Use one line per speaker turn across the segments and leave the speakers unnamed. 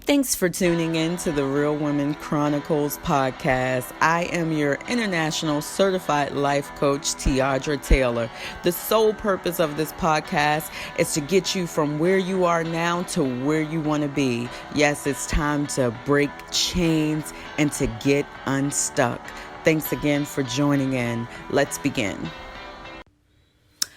Thanks for tuning in to the Real Women Chronicles podcast. I am your international certified life coach, Tiadra Taylor. The sole purpose of this podcast is to get you from where you are now to where you want to be. Yes, it's time to break chains and to get unstuck. Thanks again for joining in. Let's begin.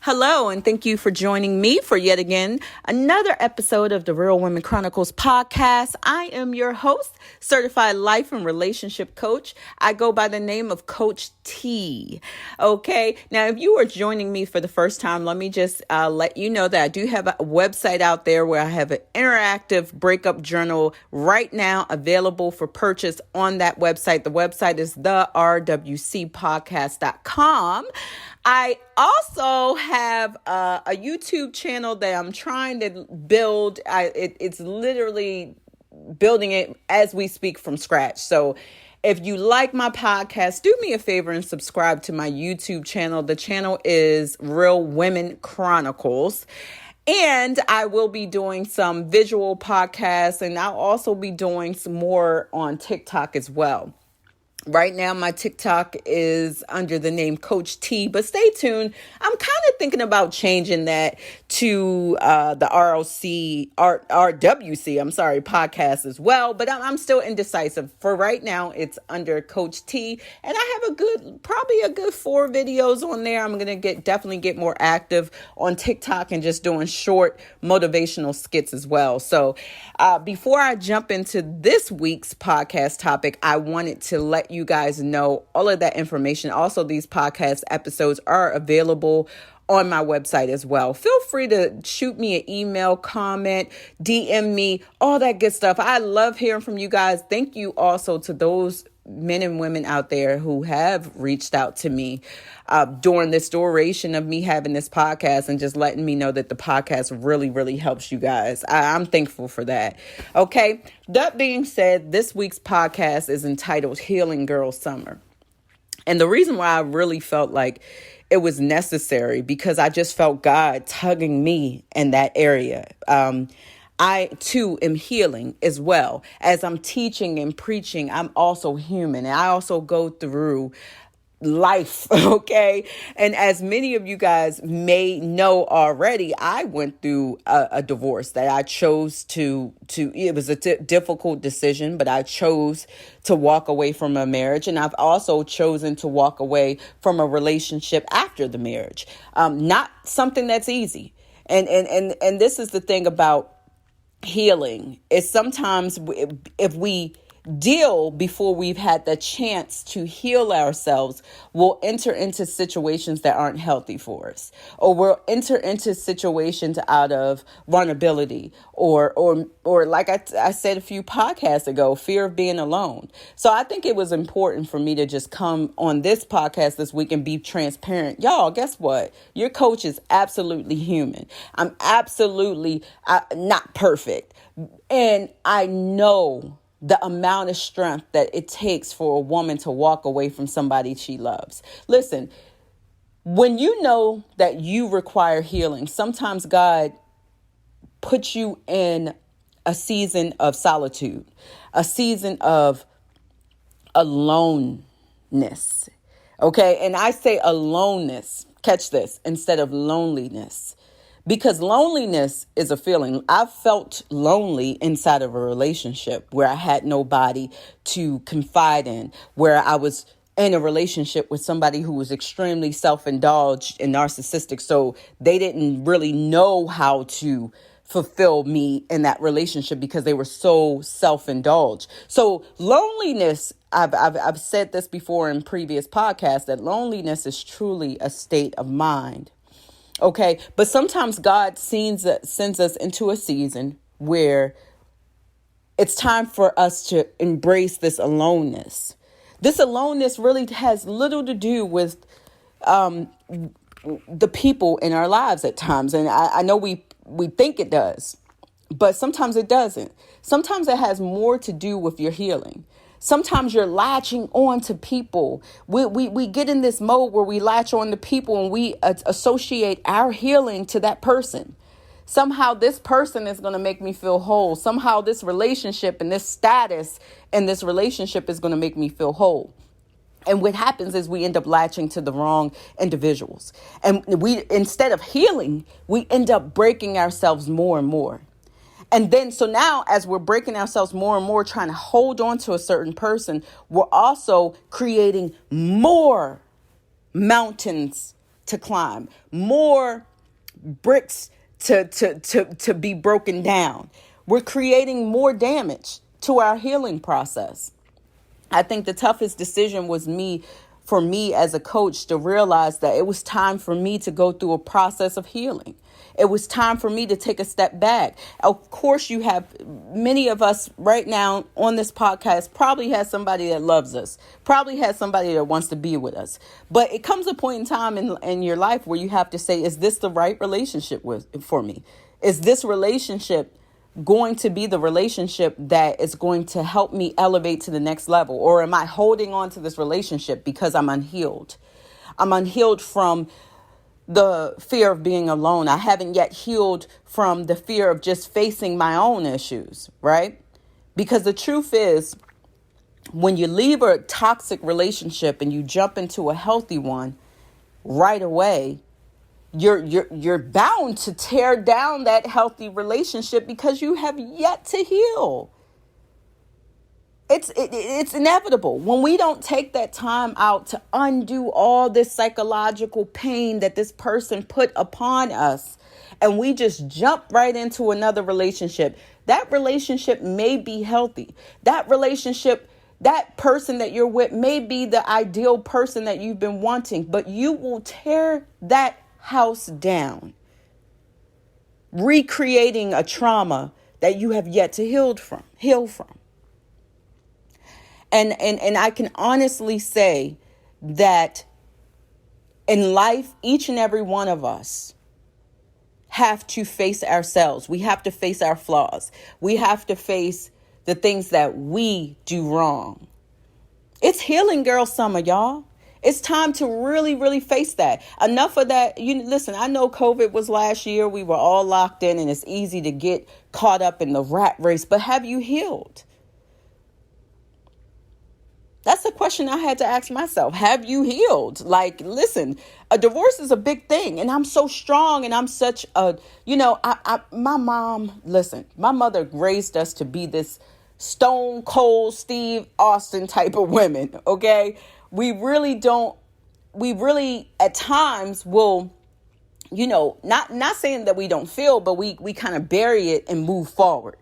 Hello, and thank you for joining me for yet again another episode of the Real Women Chronicles podcast. I am your host, certified life and relationship coach. I go by the name of Coach T. Okay, now if you are joining me for the first time, let me just let you know that I do have a website out there where I have an interactive breakup journal right now available for purchase on that website. The website is therwcpodcast.com. I also have a YouTube channel that I'm trying to build. It's literally building it as we speak from scratch. So if you like my podcast, do me a favor and subscribe to my YouTube channel. The channel is Real Women Chronicles. And I will be doing some visual podcasts, and I'll also be doing some more on TikTok as well. Right now, my TikTok is under the name Coach T, but stay tuned. I'm kind of thinking about changing that to the RWC podcast as well, but I'm still indecisive. For right now, it's under Coach T, and I have probably a good 4 videos on there. I'm going to definitely get more active on TikTok and just doing short motivational skits as well. So before I jump into this week's podcast topic, I wanted to let you guys know all of that information. Also, these podcast episodes are available on my website as well. Feel free to shoot me an email, comment, DM me, all that good stuff. I love hearing from you guys. Thank you also to those men and women out there who have reached out to me during this duration of me having this podcast and just letting me know that the podcast really, really helps you guys. I'm thankful for that. Okay. That being said, this week's podcast is entitled Healing Girl Summer. And the reason why I really felt like it was necessary because I just felt God tugging me in that area. I too am healing as well. As I'm teaching and preaching, I'm also human. And I also go through life, okay? And as many of you guys may know already, I went through a divorce that I chose to it was a difficult decision, but I chose to walk away from a marriage. And I've also chosen to walk away from a relationship after the marriage. Not something that's easy. And this is the thing about healing is sometimes if we deal before we've had the chance to heal ourselves, we'll enter into situations that aren't healthy for us, or we'll enter into situations out of vulnerability or like I said a few podcasts ago, fear of being alone. So I think it was important for me to just come on this podcast this week and be transparent. Y'all, guess what? Your coach is absolutely human. I'm absolutely not perfect. And I know the amount of strength that it takes for a woman to walk away from somebody she loves. Listen, when you know that you require healing, sometimes God puts you in a season of solitude, a season of aloneness. Okay. And I say aloneness, catch this, instead of loneliness. Because loneliness is a feeling. I felt lonely inside of a relationship where I had nobody to confide in, where I was in a relationship with somebody who was extremely self-indulged and narcissistic. So they didn't really know how to fulfill me in that relationship because they were so self-indulged. So loneliness, I've said this before in previous podcasts, that loneliness is truly a state of mind. Okay, but sometimes God sends us into a season where it's time for us to embrace this aloneness. This aloneness really has little to do with the people in our lives at times. And I know we think it does, but sometimes it doesn't. Sometimes it has more to do with your healing. Sometimes you're latching on to people. We get in this mode where we latch on to people and we associate our healing to that person. Somehow this person is going to make me feel whole. Somehow this relationship and this status in this relationship is going to make me feel whole. And what happens is we end up latching to the wrong individuals. And we, instead of healing, we end up breaking ourselves more and more. And then, so now as we're breaking ourselves more and more, trying to hold on to a certain person, we're also creating more mountains to climb, more bricks to be broken down. We're creating more damage to our healing process. I think the toughest decision was for me as a coach to realize that it was time for me to go through a process of healing. It was time for me to take a step back. Of course, you have many of us right now on this podcast probably has somebody that loves us, probably has somebody that wants to be with us. But it comes a point in time in your life where you have to say, is this the right relationship for me? Is this relationship going to be the relationship that is going to help me elevate to the next level? Or am I holding on to this relationship because I'm unhealed? I'm unhealed from the fear of being alone. I haven't yet healed from the fear of just facing my own issues, right? Because the truth is, when you leave a toxic relationship and you jump into a healthy one right away, you're bound to tear down that healthy relationship because you have yet to heal. It's inevitable. When we don't take that time out to undo all this psychological pain that this person put upon us, and we just jump right into another relationship, that relationship may be healthy. That relationship, that person that you're with may be the ideal person that you've been wanting, but you will tear that house down, recreating a trauma that you have yet to heal from. And I can honestly say that in life, each and every one of us have to face ourselves. We have to face our flaws. We have to face the things that we do wrong. It's healing girl summer, y'all. It's time to really, really face that. Enough of that. Listen, I know COVID was last year. We were all locked in and it's easy to get caught up in the rat race. But have you healed? That's the question I had to ask myself. Have you healed? Like, listen, a divorce is a big thing. And I'm so strong and I'm such a, my mom, listen, my mother raised us to be this stone cold Steve Austin type of women. Okay. We really at times will, not saying that we don't feel, but we kind of bury it and move forward.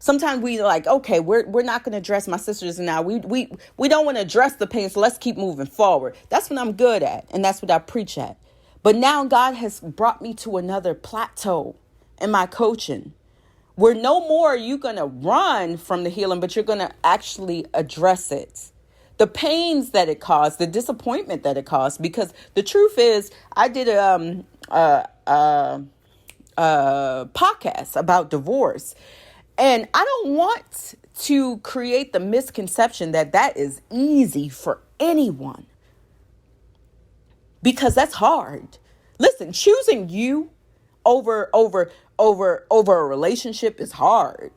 Sometimes we like, okay, we're not going to address my sisters now. We don't want to address the pain, so let's keep moving forward. That's what I'm good at, and that's what I preach at. But now God has brought me to another plateau in my coaching, where no more are you going to run from the healing, but you're going to actually address it. The pains that it caused, the disappointment that it caused, because the truth is, I did a podcast about divorce. And I don't want to create the misconception that is easy for anyone, because that's hard. Listen, choosing you over a relationship is hard.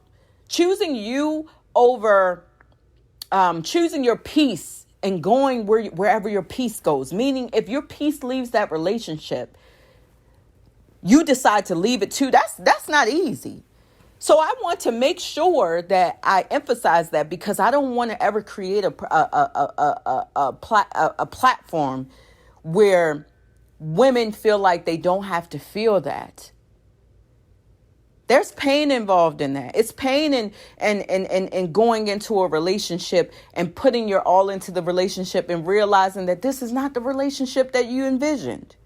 Choosing you over choosing your peace and going wherever your peace goes. Meaning, if your peace leaves that relationship, you decide to leave it too. That's not easy. So I want to make sure that I emphasize that, because I don't want to ever create a platform where women feel like they don't have to feel that. There's pain involved in that. It's pain in going into a relationship and putting your all into the relationship and realizing that this is not the relationship that you envisioned.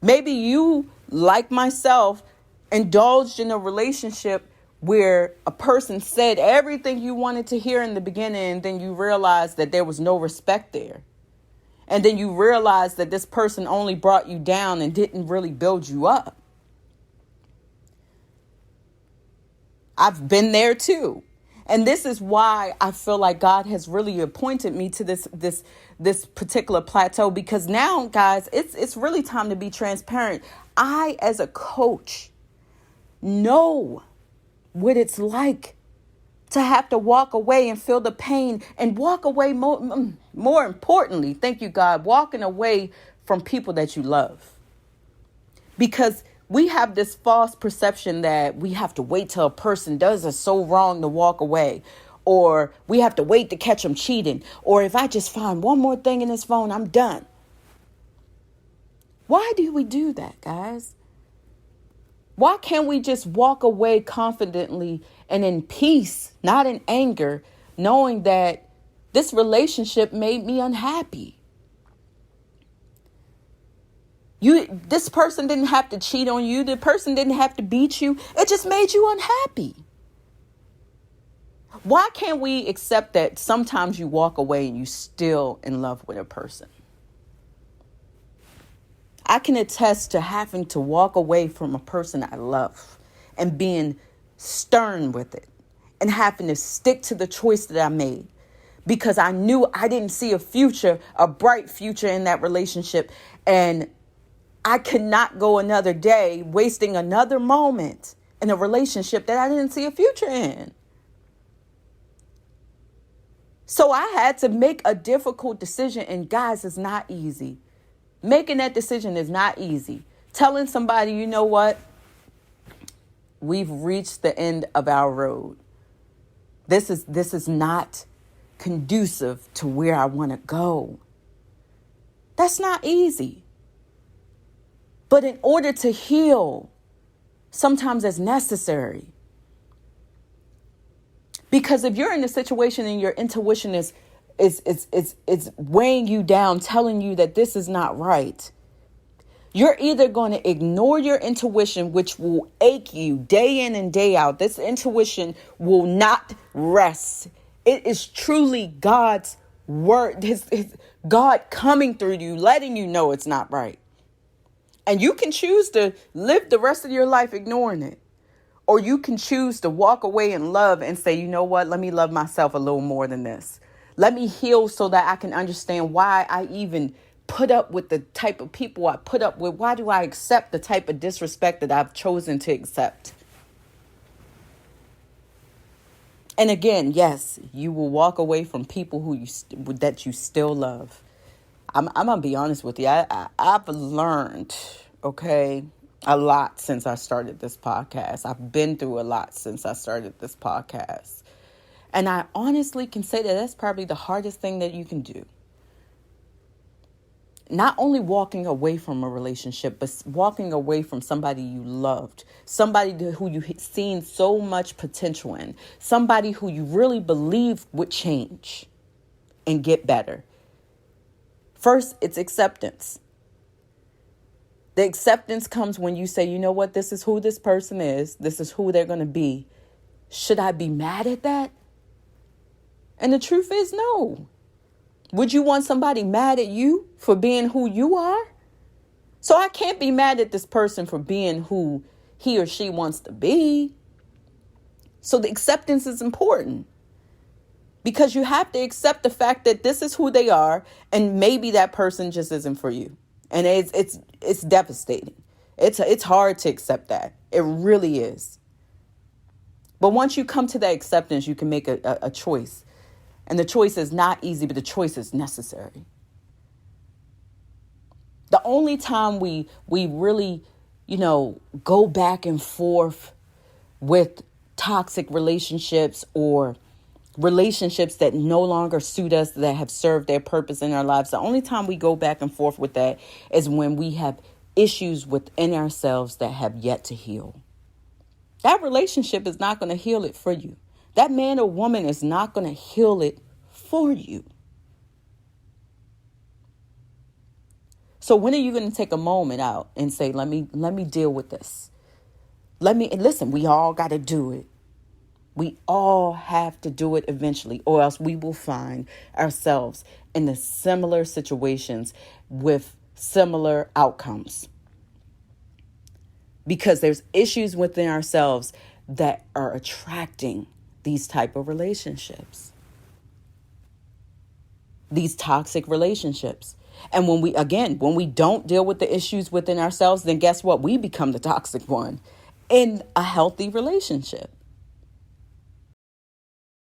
Maybe you, like myself, indulged in a relationship where a person said everything you wanted to hear in the beginning, and then you realized that there was no respect there. And then you realized that this person only brought you down and didn't really build you up. I've been there too. And this is why I feel like God has really appointed me to this particular plateau, because now, guys, it's really time to be transparent. I, as a coach, know what it's like to have to walk away and feel the pain and walk away more importantly, thank you, God, walking away from people that you love. Because we have this false perception that we have to wait till a person does us so wrong to walk away, or we have to wait to catch them cheating, or if I just find one more thing in this phone, I'm done. Why do we do that, guys? Why can't we just walk away confidently and in peace, not in anger, knowing that this relationship made me unhappy? This person didn't have to cheat on you. The person didn't have to beat you. It just made you unhappy. Why can't we accept that sometimes you walk away and you still in love with a person? I can attest to having to walk away from a person I love and being stern with it and having to stick to the choice that I made because I knew I didn't see a bright future in that relationship. And I could not go another day wasting another moment in a relationship that I didn't see a future in. So I had to make a difficult decision. And guys, it's not easy. Making that decision is not easy. Telling somebody, you know what? We've reached the end of our road. This is not conducive to where I want to go. That's not easy. But in order to heal, sometimes it's necessary. Because if you're in a situation and your intuition is weighing you down, telling you that this is not right, you're either going to ignore your intuition, which will ache you day in and day out. This intuition will not rest. It is truly God's word, his God coming through you, letting you know it's not right. And you can choose to live the rest of your life ignoring it. Or you can choose to walk away in love and say, you know what, let me love myself a little more than this. Let me heal so that I can understand why I even put up with the type of people I put up with. Why do I accept the type of disrespect that I've chosen to accept? And again, yes, you will walk away from people that you still love. I'm going to be honest with you. I've learned, a lot since I started this podcast. I've been through a lot since I started this podcast. And I honestly can say that that's probably the hardest thing that you can do. Not only walking away from a relationship, but walking away from somebody you loved, somebody who you had seen so much potential in, somebody who you really believed would change and get better. First, it's acceptance. The acceptance comes when you say, you know what, this is who this person is. This is who they're going to be. Should I be mad at that? And the truth is no. Would you want somebody mad at you for being who you are? So I can't be mad at this person for being who he or she wants to be. So the acceptance is important. Because you have to accept the fact that this is who they are, and maybe that person just isn't for you. And it's devastating. It's hard to accept that. It really is. But once you come to that acceptance, you can make a choice. And the choice is not easy, but the choice is necessary. The only time we really, go back and forth with toxic relationships or relationships that no longer suit us, that have served their purpose in our lives. The only time we go back and forth with that is when we have issues within ourselves that have yet to heal. That relationship is not going to heal it for you. That man or woman is not going to heal it for you. So when are you going to take a moment out and say, let me deal with this? Listen, we all got to do it. We all have to do it eventually, or else we will find ourselves in the similar situations with similar outcomes. Because there's issues within ourselves that are attracting these type of relationships. These toxic relationships. And when we don't deal with the issues within ourselves, then guess what? We become the toxic one. in a healthy relationship.